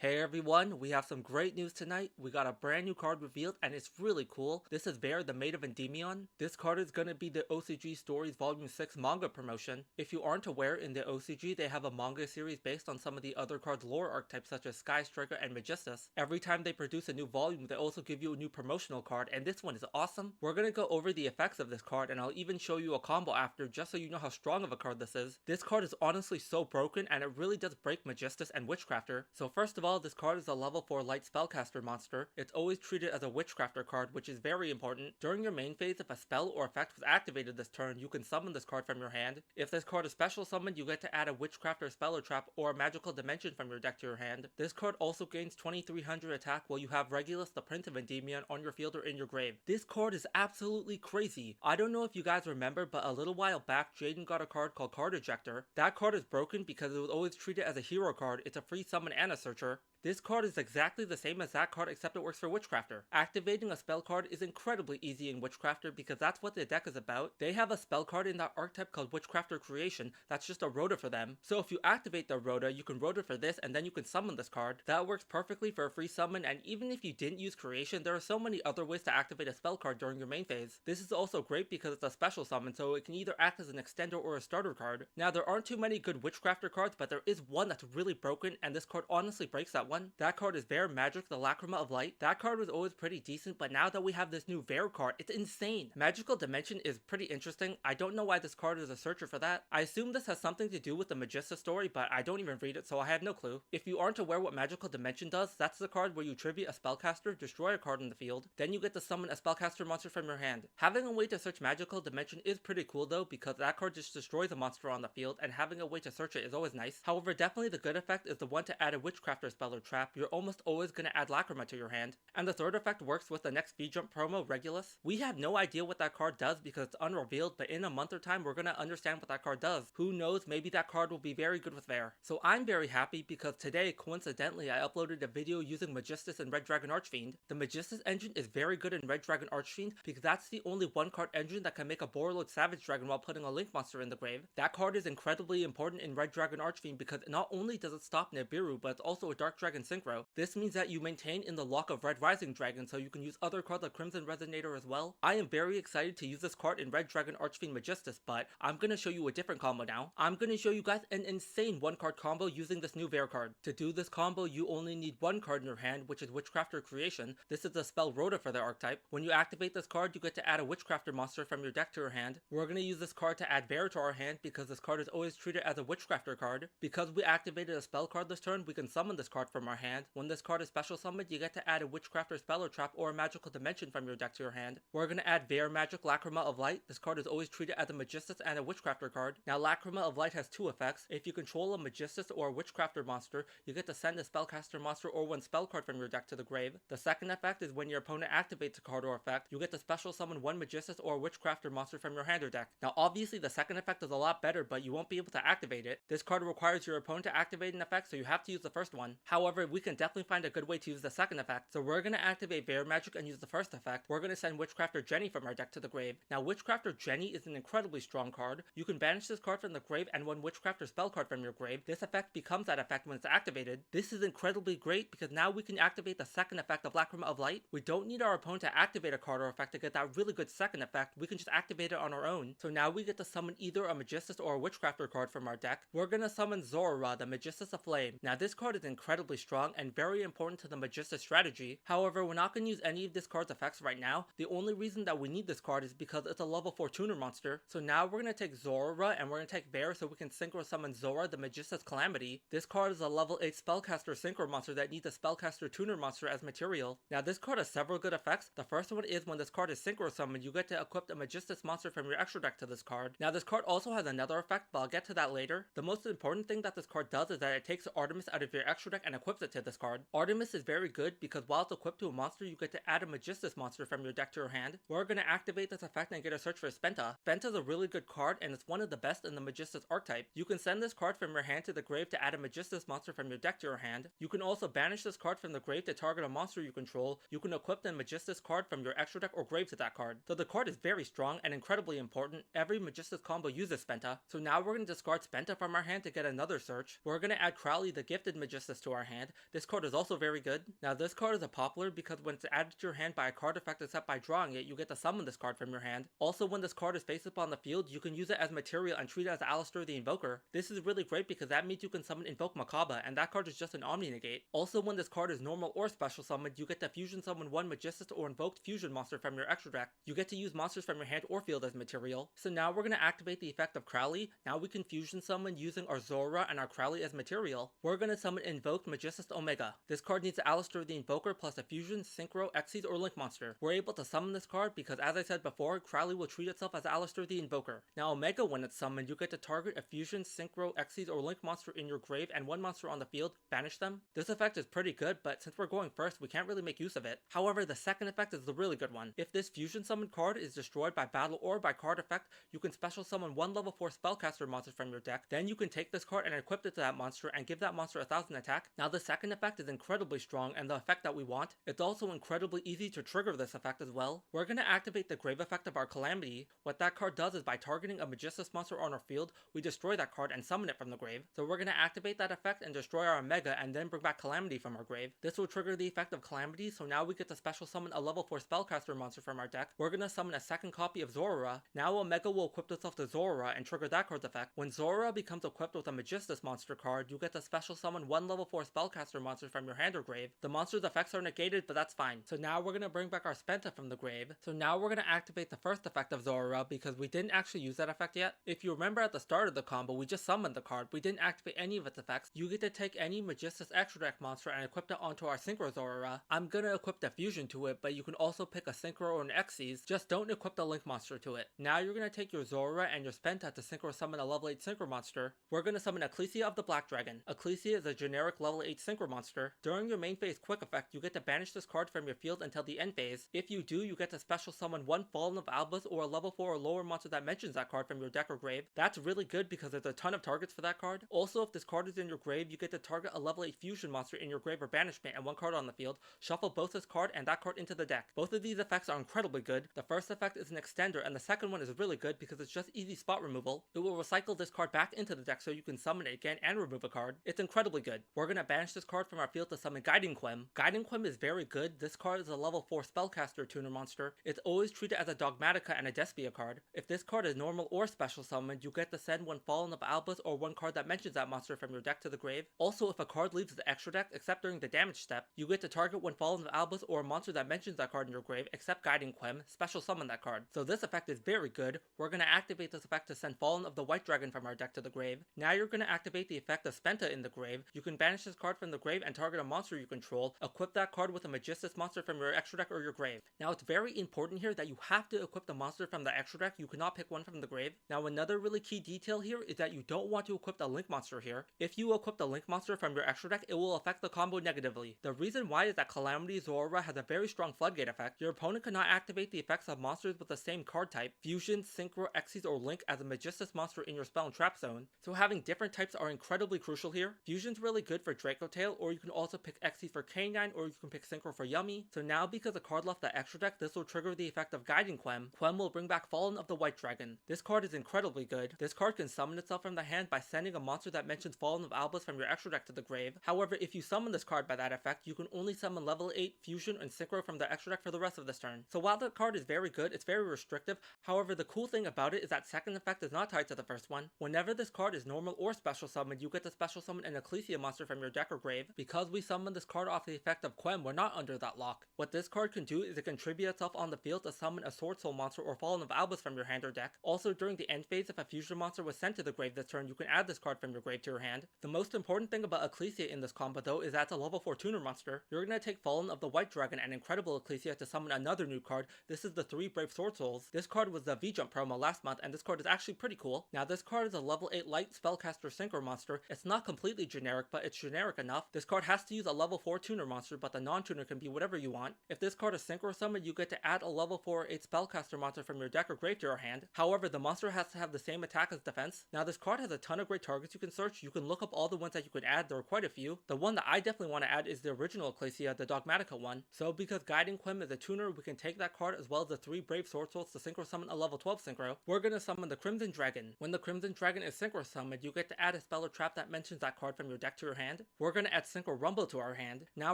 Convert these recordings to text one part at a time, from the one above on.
Hey everyone, we have some great news tonight. We got a brand new card revealed and it's really cool. This is Verre, the Maid of Endymion. This card is gonna be the OCG Stories Volume 6 manga promotion. If you aren't aware, in the OCG they have a manga series based on some of the other cards' lore archetypes such as Sky Striker and Magistus. Every time they produce a new volume, they also give you a new promotional card, and this one is awesome. We're gonna go over the effects of this card and I'll even show you a combo after just so you know how strong of a card this is. This card is honestly so broken and it really does break Magistus and Witchcrafter. So first of all, this card is a level 4 light spellcaster monster. It's always treated as a Witchcrafter card, which is very important. During your main phase, if a spell or effect was activated this turn, you can summon this card from your hand. If this card is special summoned, you get to add a Witchcrafter spell or trap or a magical dimension from your deck to your hand. This card also gains 2300 attack while you have Regulus, the Prince of Endymion, on your field or in your grave. This card is absolutely crazy. I don't know if you guys remember, but a little while back, Jaden got a card called Card Ejector. That card is broken because it was always treated as a hero card. It's a free summon and a searcher. This card is exactly the same as that card except it works for Witchcrafter. Activating a spell card is incredibly easy in Witchcrafter because that's what the deck is about. They have a spell card in that archetype called Witchcrafter Creation that's just a rota for them. So if you activate the rota, you can rota for this and then you can summon this card. That works perfectly for a free summon, and even if you didn't use Creation, there are so many other ways to activate a spell card during your main phase. This is also great because it's a special summon, so it can either act as an extender or a starter card. Now there aren't too many good Witchcrafter cards, but there is one that's really broken, and this card honestly breaks that one. That card is Verre Magic, the Lacrima of Light. That card was always pretty decent, but now that we have this new Verre card, it's insane. Magical Dimension is pretty interesting. I don't know why this card is a searcher for that. I assume this has something to do with the Magistus story, but I don't even read it, so I have no clue. If you aren't aware what Magical Dimension does, that's the card where you tribute a Spellcaster, destroy a card in the field, then you get to summon a Spellcaster monster from your hand. Having a way to search Magical Dimension is pretty cool though, because that card just destroys a monster on the field, and having a way to search it is always nice. However, definitely the good effect is the one to add a Witchcrafter spell or trap. You're almost always going to add Lacrima to your hand. And the third effect works with the next V-Jump promo, Regulus. We have no idea what that card does because it's unrevealed, but in a month or time we're going to understand what that card does. Who knows, maybe that card will be very good with Verre. So I'm very happy because today, coincidentally, I uploaded a video using Magistus and Red Dragon Archfiend. The Magistus engine is very good in Red Dragon Archfiend because that's the only one card engine that can make a Borreload Savage Dragon while putting a Link monster in the grave. That card is incredibly important in Red Dragon Archfiend because not only does it stop Nibiru, but it's also a Dark Dragon Synchro. This means that you maintain in the lock of Red Rising Dragon, so you can use other cards like Crimson Resonator as well. I am very excited to use this card in Red Dragon Archfiend Magistus, but I'm gonna show you a different combo now. I'm gonna show you guys an insane one card combo using this new Verre card. To do this combo, you only need one card in your hand, which is Witchcrafter Creation. This is a spell rota for the archetype. When you activate this card, you get to add a Witchcrafter monster from your deck to your hand. We're gonna use this card to add Verre to our hand because this card is always treated as a Witchcrafter card. Because we activated a spell card this turn, we can summon this card from our hand. When this card is special summoned, you get to add a Witchcrafter spell or trap or a magical dimension from your deck to your hand. We're gonna add Verre Magic Lacrima of Light. This card is always treated as a Magistus and a Witchcrafter card. Now Lacrima of Light has two effects. If you control a Magistus or a Witchcrafter monster, you get to send a Spellcaster monster or one spell card from your deck to the grave. The second effect is when your opponent activates a card or effect, you get to special summon one Magistus or Witchcrafter monster from your hand or deck. Now obviously the second effect is a lot better, but you won't be able to activate it. This card requires your opponent to activate an effect, so you have to use the first one. However, we can definitely find a good way to use the second effect. So we're going to activate Verre Magic and use the first effect. We're going to send Witchcrafter Jenny from our deck to the grave. Now Witchcrafter Jenny is an incredibly strong card. You can banish this card from the grave and one Witchcrafter spell card from your grave. This effect becomes that effect when it's activated. This is incredibly great because now we can activate the second effect of Lacrima of Light. We don't need our opponent to activate a card or effect to get that really good second effect. We can just activate it on our own. So now we get to summon either a Magistus or a Witchcrafter card from our deck. We're going to summon Zorora, the Magistus of Flame. Now this card is incredibly strong and very important to the Magistus strategy. However, we're not going to use any of this card's effects right now. The only reason that we need this card is because it's a level 4 tuner monster. So now we're going to take Zorora and we're going to take Verre so we can synchro summon Zora, the Magistus Calamity. This card is a level 8 Spellcaster synchro monster that needs a Spellcaster tuner monster as material. Now this card has several good effects. The first one is when this card is synchro summoned, you get to equip a Magistus monster from your extra deck to this card. Now this card also has another effect, but I'll get to that later. The most important thing that this card does is that it takes Artemis out of your extra deck and equips it to this card. Artemis is very good because while it's equipped to a monster, you get to add a Magistus monster from your deck to your hand. We're going to activate this effect and get a search for Spenta. Spenta is a really good card and it's one of the best in the Magistus archetype. You can send this card from your hand to the grave to add a Magistus monster from your deck to your hand. You can also banish this card from the grave to target a monster you control. You can equip the Magistus card from your extra deck or grave to that card. So the card is very strong and incredibly important. Every Magistus combo uses Spenta. So now we're going to discard Spenta from our hand to get another search. We're going to add Crowley, the gifted Magistus, to our hand. hand. This card is also very good. Now this card is a popular because when it's added to your hand by a card effect except by drawing it, you get to summon this card from your hand. Also, when this card is face up on the field, you can use it as material and treat it as Alistair the Invoker. This is really great because that means you can summon Invoke Makaba, and that card is just an Omni Negate. Also, when this card is normal or special summoned, you get to fusion summon one Magistous or Invoked fusion monster from your extra deck. You get to use monsters from your hand or field as material. So now we're going to activate the effect of Crowley. Now we can fusion summon using our Zora and our Crowley as material. We're going to summon Invoked Magistous Omega. This card needs Alistair the Invoker plus a fusion, synchro, Xyz, or link monster. We're able to summon this card because, as I said before, Crowley will treat itself as Alistair the Invoker. Now Omega, when it's summoned, you get to target a fusion, synchro, Xyz, or link monster in your grave and one monster on the field, banish them. This effect is pretty good, but since we're going first, we can't really make use of it. However, the second effect is the really good one. If this fusion summoned card is destroyed by battle or by card effect, you can special summon one level 4 Spellcaster monster from your deck. Then you can take this card and equip it to that monster and give that monster 1000 attack. Now the second effect is incredibly strong and the effect that we want. It's also incredibly easy to trigger this effect as well. We're going to activate the grave effect of our Calamity. What that card does is by targeting a Magistous monster on our field, we destroy that card and summon it from the grave. So we're going to activate that effect and destroy our Omega and then bring back Calamity from our grave. This will trigger the effect of Calamity, so now we get to special summon a level 4 Spellcaster monster from our deck. We're going to summon a second copy of Zora. Now Omega will equip itself to Zora and trigger that card's effect. When Zora becomes equipped with a Magistous monster card, you get to special summon one level 4 Spellcaster monster from your hand or grave. The monster's effects are negated, but that's fine. So now we're going to bring back our Spenta from the grave. So now we're going to activate the first effect of Zora because we didn't actually use that effect yet. If you remember at the start of the combo, we just summoned the card. We didn't activate any of its effects. You get to take any Magistous extra deck monster and equip it onto our Synchro Zora. I'm going to equip the fusion to it, but you can also pick a Synchro or an Xyz. Just don't equip the link monster to it. Now you're going to take your Zora and your Spenta to Synchro summon a level 8 Synchro monster. We're going to summon Ecclesia of the Black Dragon. Ecclesia is a generic level 8 Synchro monster. During your main phase quick effect, you get to banish this card from your field until the end phase. If you do, you get to special summon one Fallen of Albus or a level 4 or lower monster that mentions that card from your deck or grave. That's really good because there's a ton of targets for that card. Also, if this card is in your grave, you get to target a level 8 fusion monster in your grave or banishment and one card on the field. Shuffle both this card and that card into the deck. Both of these effects are incredibly good. The first effect is an extender and the second one is really good because it's just easy spot removal. It will recycle this card back into the deck so you can summon it again and remove a card. It's incredibly good. We're going to banish this card from our field to summon Guiding Quem. Guiding Quem is very good. This card is a level 4 Spellcaster tuner monster. It's always treated as a Dogmatica and a Despia card. If this card is normal or special summoned, you get to send one Fallen of Albus or one card that mentions that monster from your deck to the grave. Also, if a card leaves the extra deck except during the damage step, you get to target one Fallen of Albus or a monster that mentions that card in your grave except Guiding Quem, special summon that card. So this effect is very good. We're going to activate this effect to send Fallen of the White Dragon from our deck to the grave. Now you're going to activate the effect of Spenta in the grave. You can banish this card from the grave and target a monster you control. Equip that card with a Magistous monster from your extra deck or your grave. Now it's very important here that you have to equip the monster from the extra deck. You cannot pick one from the grave. Now another really key detail here is that you don't want to equip the link monster here. If you equip the link monster from your extra deck, it will affect the combo negatively. The reason why is that Calamity Zora has a very strong floodgate effect. Your opponent cannot activate the effects of monsters with the same card type, fusion, synchro, Xyz, or link as a Magistous monster in your spell and trap zone. So having different types are incredibly crucial here. Fusion's really good for Draco Tail, or you can also pick Xyz for Canine, or you can pick synchro for Yummy. So now because the card left the extra deck, this will trigger the effect of Guiding Quem. Quem will bring back Fallen of the White Dragon. This card is incredibly good. This card can summon itself from the hand by sending a monster that mentions Fallen of Albus from your extra deck to the grave. However, if you summon this card by that effect, you can only summon level 8 fusion and synchro from the extra deck for the rest of this turn. So while the card is very good, it's very restrictive. However, the cool thing about it is that second effect is not tied to the first one. Whenever this card is normal or special summoned, you get to special summon an Ecclesia monster from your deck or grave. Because we summoned this card off the effect of Quem, we're not under that lock. What this card can do is it can tribute itself on the field to summon a Sword Soul monster or Fallen of Albus from your hand or deck. Also, during the end phase, if a fusion monster was sent to the grave this turn, you can add this card from your grave to your hand. The most important thing about Ecclesia in this combo though is that it's a level 4 tuner monster. You're going to take Fallen of the White Dragon and Incredible Ecclesia to summon another new card. This is the 3 Brave Sword Souls. This card was the V-Jump promo last month, and this card is actually pretty cool. Now this card is a level 8 light Spellcaster Synchro monster. It's not completely generic, but it's generic enough. This card has to use a level 4 tuner monster, but the non-tuner can be whatever you want. If this card is Synchro summoned, you get to add a level 4 8 Spellcaster monster from your deck or grave to your hand. However, the monster has to have the same attack as defense. Now this card has a ton of great targets you can search. You can look up all the ones that you can add. There are quite a few. The one that I definitely want to add is the original Ecclesia, the Dogmatica one. So because Guiding Quem is a tuner, we can take that card as well as the 3 Brave Sword Souls to synchro summon a level 12 synchro. We're going to summon the Crimson Dragon. When the Crimson Dragon is synchro summoned, you get to add a spell or trap that mentions that card from your deck to your hand. we're going to add Synchro Rumble to our hand. Now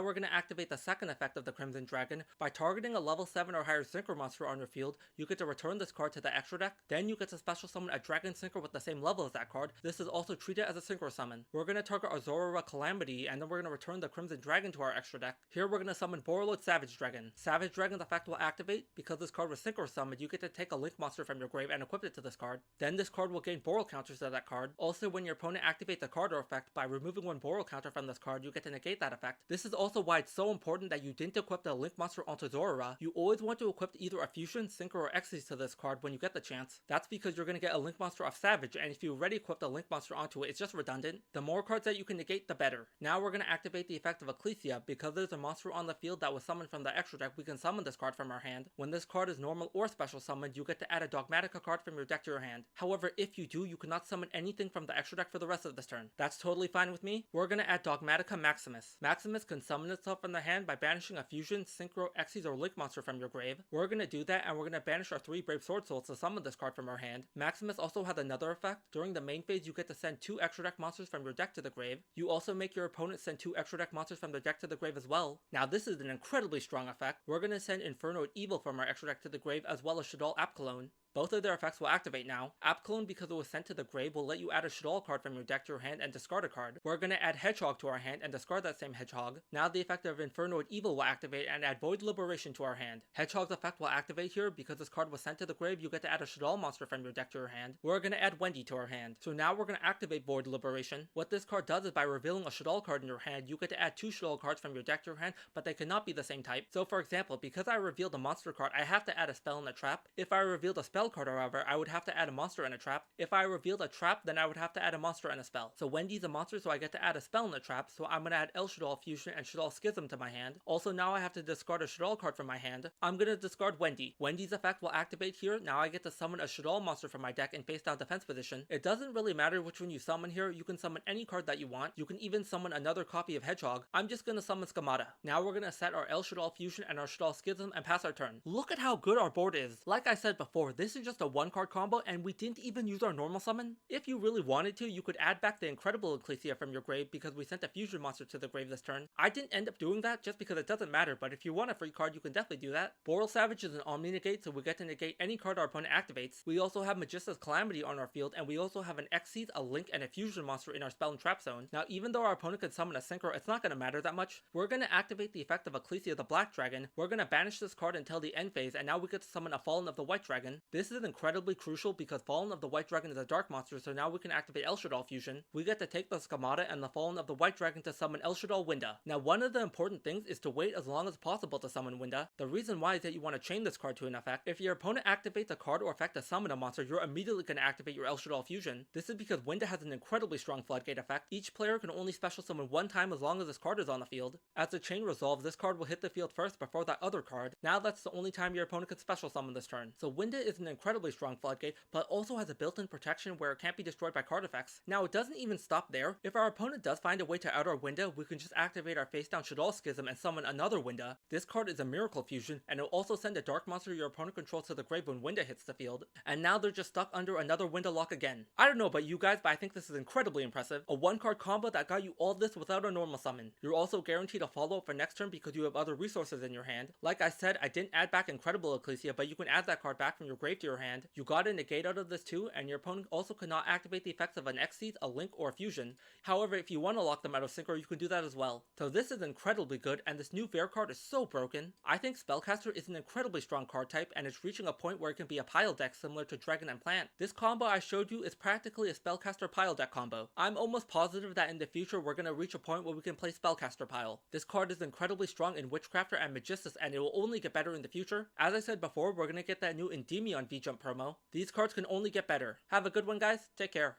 we're going to activate the second effect of the Crimson Dragon. By targeting a level 7 or higher Synchro monster on your field, you get to return this card to the extra deck. Then you get to special summon a Dragon Synchro with the same level as that card. This is also treated as a Synchro summon. We're going to target our Zorora Calamity, and then we're going to return the Crimson Dragon to our extra deck. Here we're going to summon Borreload Savage Dragon. Savage Dragon's effect will activate. Because this card was Synchro summoned, you get to take a Link monster from your grave and equip it to this card. Then this card will gain Boral counters to that card. Also, when your opponent activates a card or effect, by removing one Boral counter from this card, you get to negate that effect. This is also why it's so important that you didn't equip the Link monster onto Zorora. You always want to equip either a Fusion, Synchro, or Xyz to this card when you get the chance. That's because you're going to get a Link monster off Savage, and if you already equipped a Link monster onto it, it's just redundant. The more cards that you can negate, the better. Now we're going to activate the effect of Ecclesia. Because there's a monster on the field that was summoned from the extra deck, we can summon this card from our hand. When this card is normal or special summoned, you get to add a Dogmatica card from your deck to your hand. However, if you do, you cannot summon anything from the extra deck for the rest of this turn. That's totally fine with me. We're going to add Dogmatica Maximus. Maximus can summon itself from the hand by banishing a Fusion, Synchro, Xyz, or Link monster from your grave. We're going to do that, and we're going to banish our 3 Brave Sword Souls to summon this card from our hand. Maximus also has another effect. During the main phase, you get to send 2 extra deck monsters from your deck to the grave. You also make your opponent send 2 extra deck monsters from their deck to the grave as well. Now this is an incredibly strong effect. We're going to send Inferno Evil from our extra deck to the grave, as well as Shaddoll Apcalone. Both of their effects will activate now. Apcalone, because it was sent to the grave, will let you add a Shaddoll card from your deck to your hand and discard a card. We're going to add Hedgehog to our hand and discard that same Hedgehog. Now the effect of Inferno Evil will activate and add Void Liberation to our hand. Hedgehog's effect will activate here. Because this card was sent to the grave, you get to add a Shaddoll monster from your deck to your hand. We're going to add Wendy to our hand. So now we're going to activate Void Liberation. What this card does is by revealing a Shaddoll card in your hand, you get to add 2 Shaddoll cards from your deck to your hand, but they cannot be the same type. So for example, because I revealed a monster card, I have to add a spell and a trap. If I revealed a spell card, however, I would have to add a monster and a trap. If I revealed a trap, then I would have to add a monster and a spell. So Wendy's a monster, so I get to add a spell and a trap, so I'm going to add El Shaddoll Fusion and Shaddoll Schism to my hand. Also, now I have to discard a Shaddoll card from my hand. I'm going to discard Wendy. Wendy's effect will activate here. Now I get to summon a Shaddoll monster from my deck in face down defense position. It doesn't really matter which one you summon here. You can summon any card that you want. You can even summon another copy of Hedgehog. I'm just going to summon Skamata. Now we're going to set our El Shaddoll Fusion and our Shaddoll Schism and pass our turn. Look at how good our board is. Like I said before, this is just a 1-card combo, and we didn't even use our normal summon. If you really wanted to, you could add back the Incredible Ecclesia from your grave because we sent a Fusion monster to the grave this turn. I didn't end up doing that just because it doesn't matter, but if you want a free card, you can definitely do that. Boral Savage is an Omni Negate, so we get to negate any card our opponent activates. We also have Magista's Calamity on our field, and we also have an Xyz, a Link, and a Fusion monster in our spell and trap zone. Now, even though our opponent can summon a Synchro, it's not going to matter that much. We're going to activate the effect of Ecclesia the Black Dragon. We're going to banish this card until the end phase, and now we get to summon a Fallen of the White Dragon. This is incredibly crucial because Fallen of the White Dragon is a dark monster, so now we can activate El Shaddoll Fusion. We get to take the Skamata and the Fallen of the White Dragon to summon El Shaddoll Winda. Now, one of the important things is to wait as long as possible to summon Winda. The reason why is that you want to chain this card to an effect. If your opponent activates a card or effect to summon a monster, you're immediately going to activate your El Shaddoll Fusion. This is because Winda has an incredibly strong Floodgate effect. Each player can only special summon 1 time as long as this card is on the field. As the chain resolves, this card will hit the field first before that other card. Now that's the only time your opponent can special summon this turn. So Winda is an incredibly strong Floodgate, but also has a built-in protection where it can't be destroyed by card effects. Now it doesn't even stop there. If our opponent does find a way to out our Winda, we can just activate our face down Shaddoll Schism and summon another Winda. This card is a Miracle Fusion, and it'll also send a dark monster your opponent controls to the grave when Winda hits the field. And now they're just stuck under another Winda lock again. I don't know about you guys, but I think this is incredibly impressive. A 1-card combo that got you all this without a normal summon. You're also guaranteed a follow-up for next turn because you have other resources in your hand. Like I said, I didn't add back Incredible Ecclesia, but you can add that card back from your grave to your hand. You got a negate out of this too, and your opponent also cannot activate the effects of an Xyz, a Link, or a Fusion. However, if you want to lock them out of Synchro, you can do that as well. So this is incredibly good, and this new Verre card is so broken. I think Spellcaster is an incredibly strong card type, and it's reaching a point where it can be a pile deck similar to Dragon and Plant. This combo I showed you is practically a Spellcaster pile deck combo. I'm almost positive that in the future we're going to reach a point where we can play Spellcaster pile. This card is incredibly strong in Witchcrafter and Magistus, and it will only get better in the future. As I said before, we're going to get that new Endymion V-Jump promo. These cards can only get better. Have a good one, guys. Take care.